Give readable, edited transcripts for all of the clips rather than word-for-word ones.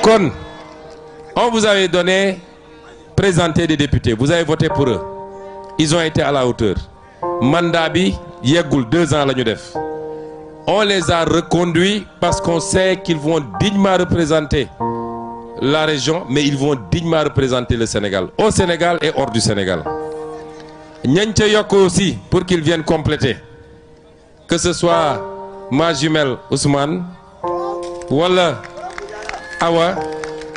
Kon, on vous avait donné, présenté des députés, vous avez voté pour eux. Ils ont été à la hauteur. Mandat bi yeggul 2 ans la ñu def. On les a reconduits parce qu'on sait qu'ils vont dignement représenter la région, mais ils vont dignement représenter le Sénégal, au Sénégal et hors du Sénégal. Ñañ ca yokk aussi pour qu'ils viennent compléter, que ce soit ma jumelle Ousmane wala Awa,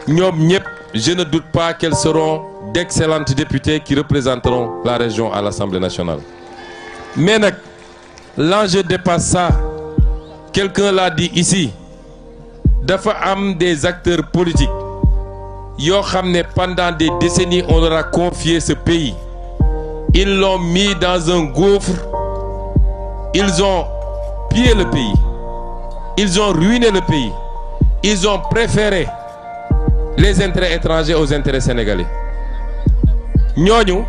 ñoom ñëpp, je ne doute pas qu'elles seront d'excellentes députées qui représenteront la région à l'Assemblée nationale. Mais nag, l'enjeu dépasse ça. Quelqu'un l'a dit ici, dafa am des acteurs politiques yoo xam ne pendant des décennies on leur a confié ce pays. Ils l'ont mis dans un gouffre, ils ont pillé le pays, ils ont ruiné le pays, ils ont préféré les intérêts étrangers aux intérêts sénégalais. Ñooñu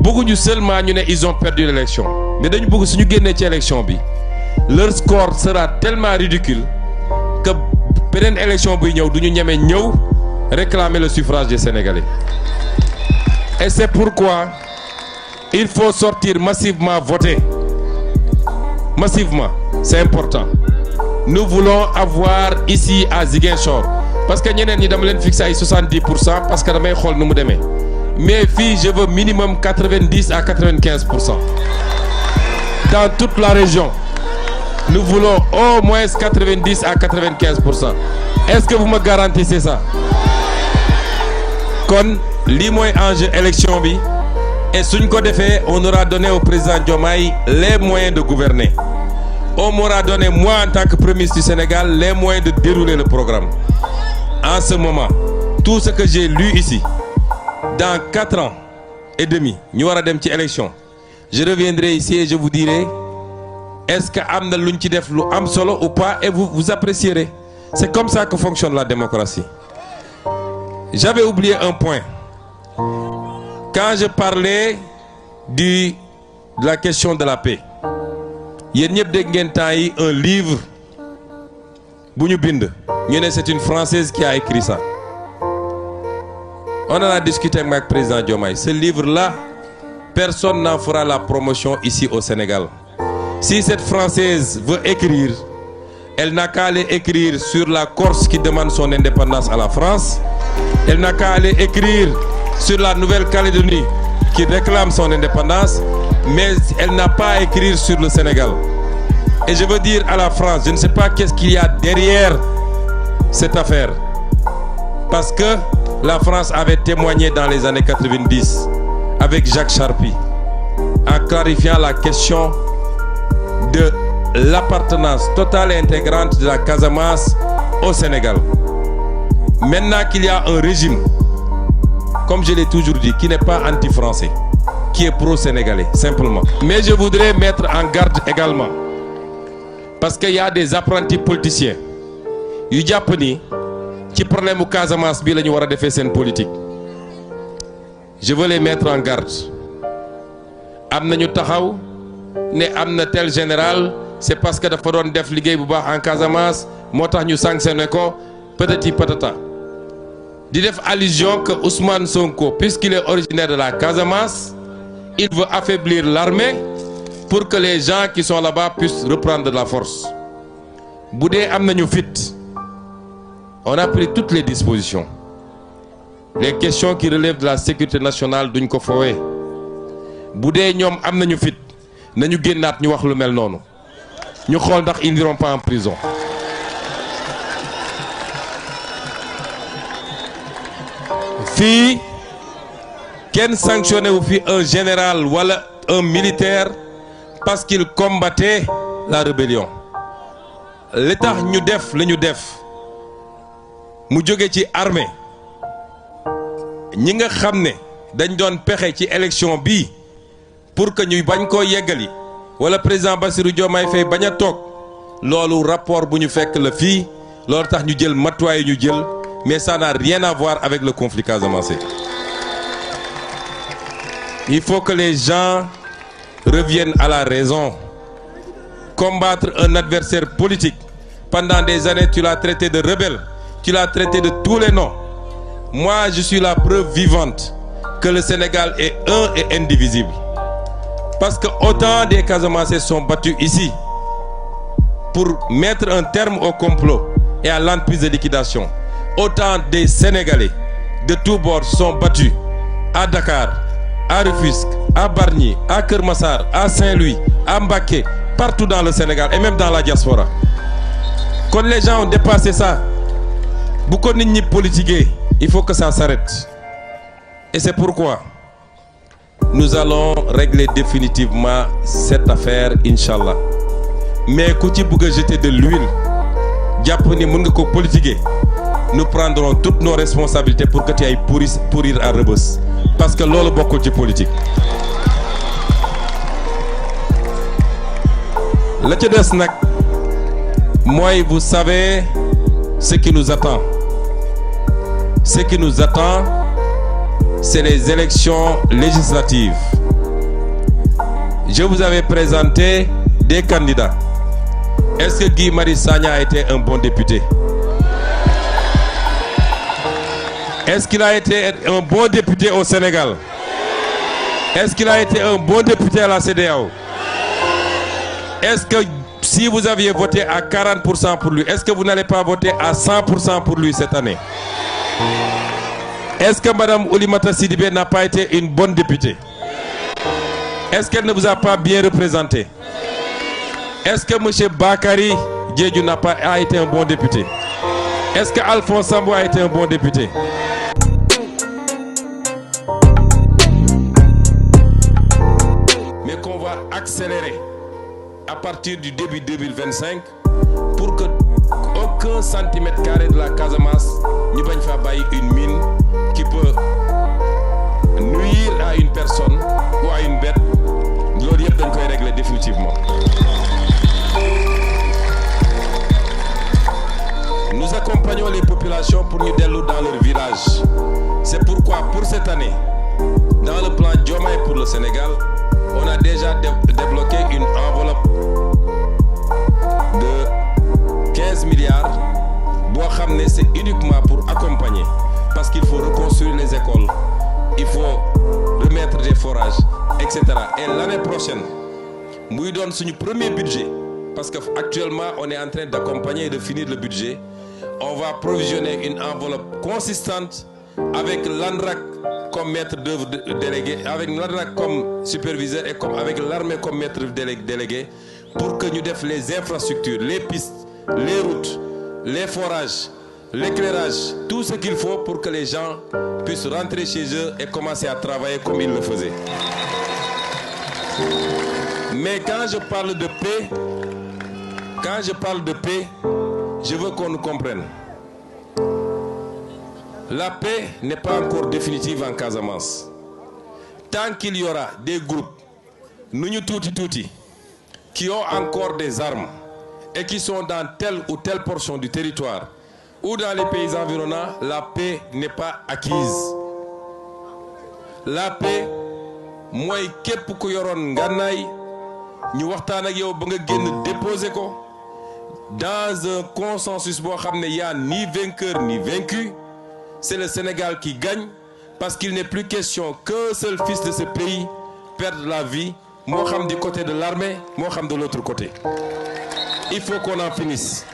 bëgguñu seulement ñu ne ils ont perdu l'élection, mais dañu bëgg suñu génnee ci élection bi leur score sera tellement ridicule que beneen élection buy ñëw duñu ñeme ñëw réclamer le suffrage des Sénégalais. Et c'est pourquoi il faut sortir massivement voter. Massivement, c'est important. Nous voulons avoir ici à Ziguinchor, parce que ñeneen ñi dama leen fixé ay 70% parce que damay xool nu mu demee. Mais fii je veux minimum 90 à 95%. Dans toute la région, nous voulons au moins 90 à 95%. Est-ce que vous me garantissez ça? Kon lii mooy enjeu élection bi, et suñ ko defee on aura donné au président Diomaye les moyens de gouverner. On m'aura donné, moi en tant que Premier ministre du Sénégal, les moyens de dérouler le programme. En ce moment, tout ce que j'ai lu ici, dans 4 ans et demi, ñu war a dem ci élection, je reviendrai ici et je vous dirai est-ce que am na luñ ci def lu am solo ou pas, et vous apprécierez. C'est comme ça que fonctionne la démocratie. J'avais oublié un point. Quand je parlais de la question de la paix, yéen ñëpp dégg ngeen temps yi un livre bu ñu bind ñu ne c'est une Française qui a écrit ça. On en a discuté avec le président Diomaye. Ce livre-là, personne n'en fera la promotion ici au Sénégal. Si cette Française veut écrire, elle n'a qu'à aller écrire sur la Corse qui demande son indépendance à la France. Elle n'a qu'à aller écrire sur la Nouvelle-Calédonie qui réclame son indépendance, mais elle n'a pas à écrire sur le Sénégal. Et je veux dire à la France, je ne sais pas qu'est-ce qu'il y a derrière cette affaire. Parce que la France avait témoigné dans les années 90 avec Jacques Charpy en clarifiant la question de l'appartenance totale et intégrante de la Casamance au Sénégal. Maintenant qu'il y a un régime, comme je l'ai toujours dit, qui n'est pas anti-français, qui est pro-sénégalais, simplement. Mais je voudrais mettre en garde également, parce qu'il y a des apprentis politiciens yu jàpp ni ci problème mu Casamance bi la ñu war a defee seen politique. Je veux les mettre en garde. Am na ñu taxaw ne am na tel général, c'est parce que dafa doon def liggéey bu baax en Casamance moo tax ñu sanctionné ko patati patata. Di def allusion que Ousmane Sonko, puisqu'il est originaire de la Casamance, il veut affaiblir l'armée pour que les gens qui sont là-bas puissent reprendre de la force. Bu dee am nañu fit, on a pris toutes les dispositions. Les questions qui relèvent de la sécurité nationale duñ ko fowee. Bu dee ñoom am nañu fit, nañu génnaat ñu wax lu mel noonu. Ñu xool ndax ils n'iront pas en prison. Fii kenn sanctionné wu fi un général wala un militaire parce qu'il combattait la rébellion. Li tax ñu def la ñu def mu jóge ci armée, ñi nga xam ne dañ doon pexe ci élection bi pour que ñuy bañ koo yeggali wala président Bassirou Diomaye Faye bañ a toog, loolu rapport bu ñu fekk la fii, loolu tax ñu jël matuwaay ñu jël, mais ça n'a rien à voir avec le conflit casamançais. Il faut que les gens reviennent à la raison. Combattre un adversaire politique, pendant des années tu l'as traité de rebelle, tu l'as traité de tous les noms. Moi, je suis la preuve vivante que le Sénégal est un et indivisible. Parce que autant des Casamançais sont battus ici pour mettre un terme au complot et à l'entreprise de liquidation, autant des Sénégalais de tous bords sont battus à Dakar, à Rufisque, à Bargny, à Keur Massar, à Saint-Louis, à Mbacké, partout dans le Sénégal et même dans la diaspora. Quand les gens ont dépassé ça, beaucoup de gens politiques, il faut que ça s'arrête. Et c'est pourquoi nous allons régler définitivement cette affaire, Inch'Allah. Mais quand tu veux jeter de l'huile, nous prendrons toutes nos responsabilités pour que tu ailles pourrir à Rebeuss. Parce que c'est beaucoup de politique. Moi, vous savez ce qui nous attend. Ce qui nous attend, c'est les élections législatives. Je vous avais présenté des candidats. Est-ce que Guy Marius Sagna a été un bon député? Est-ce qu'il a été un bon député au Sénégal? Est-ce qu'il a été un bon député à la CEDEAO? Est-ce que si vous aviez voté à 40% pour lui, est-ce que vous n'allez pas voter à 100% pour lui cette année? Est-ce que Mme Oulimata Sidibé n'a pas été une bonne députée? Est-ce qu'elle ne vous a pas bien représenté? Est-ce que M. Bakary Diédhiou n'a pas été un bon député? Est-ce que Alphonse Sambou a été un bon député? Mais qu'on va accélérer à partir du début 2025 pour que aucun centimètre carré de la Casamance ne va pas une mine qui peut nuire à une personne ou à une bête. L'ODIEP doit régler définitivement. Nous accompagnons les populations pour nous délouer dans leur village. C'est pourquoi pour cette année, dans le plan Diomaye pour le Sénégal, on a déjà débloqué une enveloppe de 15 milliards. C'est uniquement pour accompagner. Parce qu'il faut reconstruire les écoles, il faut remettre des forages, etc. Et l'année prochaine, nous donnons notre premier budget. Parce qu'actuellement, on est en train d'accompagner et de finir le budget. On va provisionner une enveloppe consistante avec l'ANRAC comme maître d'œuvre délégué, avec l'ANRAC comme superviseur et avec l'armée comme maître délégué pour que nous fassions les infrastructures, les pistes, les routes, les forages, l'éclairage, tout ce qu'il faut pour que les gens puissent rentrer chez eux et commencer à travailler comme ils le faisaient. Mais quand je parle de paix, je veux qu'on nous comprenne. La paix n'est pas encore définitive en Casamance. Tant qu'il y aura des groupes, nous touti, qui ont encore des armes et qui sont dans telle ou telle portion du territoire ou dans les pays environnants, la paix n'est pas acquise. La paix, moi, képp ku yoron ngànnaay ñu waxtaan ak yow ba nga génn déposer ko dans un consensus boo xam ne y a ni vainqueur ni vaincu. C'est le Sénégal qui gagne parce qu'il n'est plus question qu'un seul fils de ce pays perde la vie, moi xam du côté de l'armée, moi xam de l'autre côté. Il faut qu'on en finisse.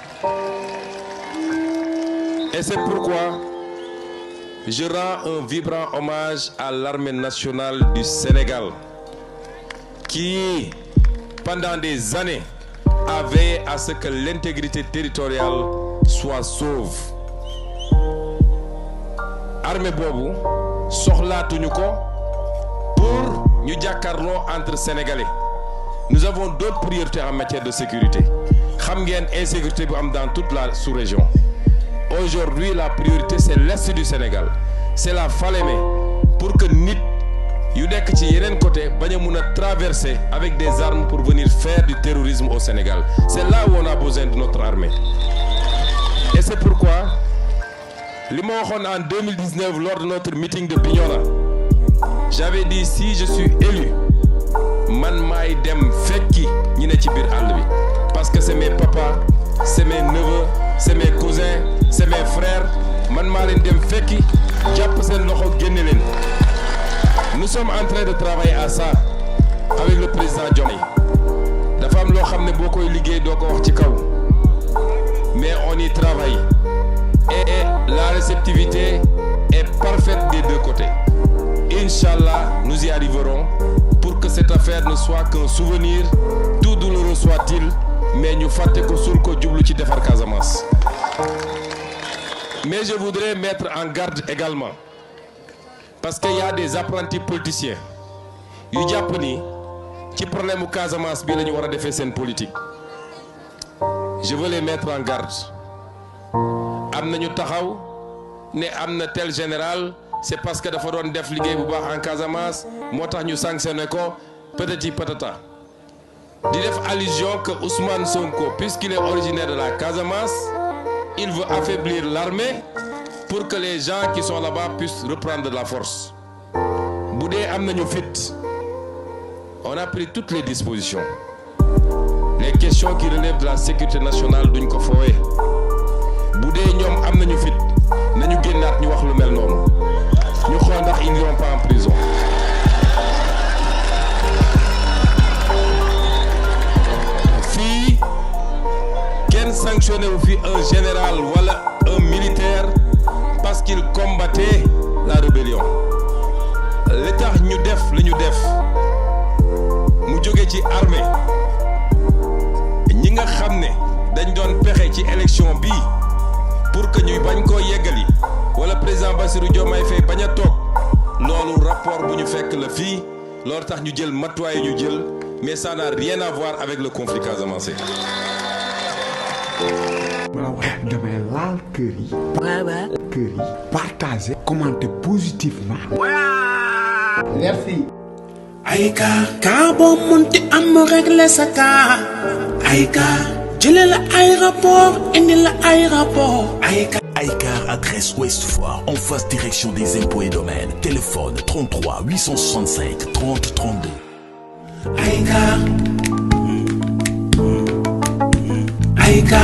Et c'est pourquoi je rends un vibrant hommage à l'armée nationale du Sénégal qui, pendant des années, a veillé à ce que l'intégrité territoriale soit sauve. Armée Bobu, soxlaatuñu ko pour ñu jàkkaarloo entre Sénégalais. Nous avons d'autres priorités en matière de sécurité. Xam ngeen insécurité bu am dans toute la sous-région. Aujourd'hui, la priorité c'est l'est du Sénégal. C'est la Falémé pour que nit yu nekk ci yeneen côté bañ a mun a traverser avec des armes pour venir faire du terrorisme au Sénégal. C'est là où on a besoin de notre armée. Et c'est pourquoi en 2019 lors de notre meeting de Bignona, j'avais dit si je suis élu, man maay dem fekki ñi ne ci biir àll bi parce que c'est mes papas, c'est mes neveux, c'est mes cousins, c'est mes frères man maa leen dem fekki jàpp seen loxo génne leen. Nous sommes en train de travailler à ça avec le président Diomaye. dafa am loo xam ne boo koy liggéey doo ko wax ci kaw mais on y travaille et la réceptivité est parfaite des deux côtés. Inch'Allah, nous y arriverons pour que cette affaire ne soit qu'un souvenir, tout douloureux soit-il, mais ñu fàtte ko suul ko jublu ci defar Casamance. Mais je voudrais mettre en garde également parce qu'il y a des apprentis politiciens yu jàpp ni ci problème mu Casamance bi la ñu war a defee seen politique. Je veux les mettre en garde. am nañu taxaw ne am na tel général c'est parce que dafa doon def liggéey bu baax en Casamance moo tax ñu sanctionné ko patati patata di def allusion que Ousmane Sonko puisqu'il est originaire de la Casamance il veut affaiblir l'armée pour que les gens qui sont là-bas puissent reprendre de la force. bu dee am nañu fit on a pris toutes les dispositions. Les questions qui relèvent de la sécurité nationale duñ ko foowee bu dee ñoom am nañu fit nañu génnaat ñu wax lu mel noonu ñu xool ndax ils n'iront pas en prison. fii kenn sanctionné wu fi un général wala un militaire parce qu'il combattait la rébellion. li tax ñu def li ñu def mu jóge ci armée ñi nga xam ne dañ doon pexe ci élection bi pour que ñuy bañ koo yeggali wala président Bassirou Diomaye Faye bañ a toog loolu rapport bu ñu fekk la fii loolu tax ñu jël matuwaay ñu jël mais ça n'a rien à voir avec le conflit casamançais. damay laal kër yi. kër yi. partager. commenter positivement. merci. Aïka kaa boo munti am régler sa kaa Aïka jëlee la aéroport indi la aéroport Aïka. Aïcar adresse Ouest Foire en face direction des impôts et domaines. Téléphone 33 865 30 32. Aïka Aïka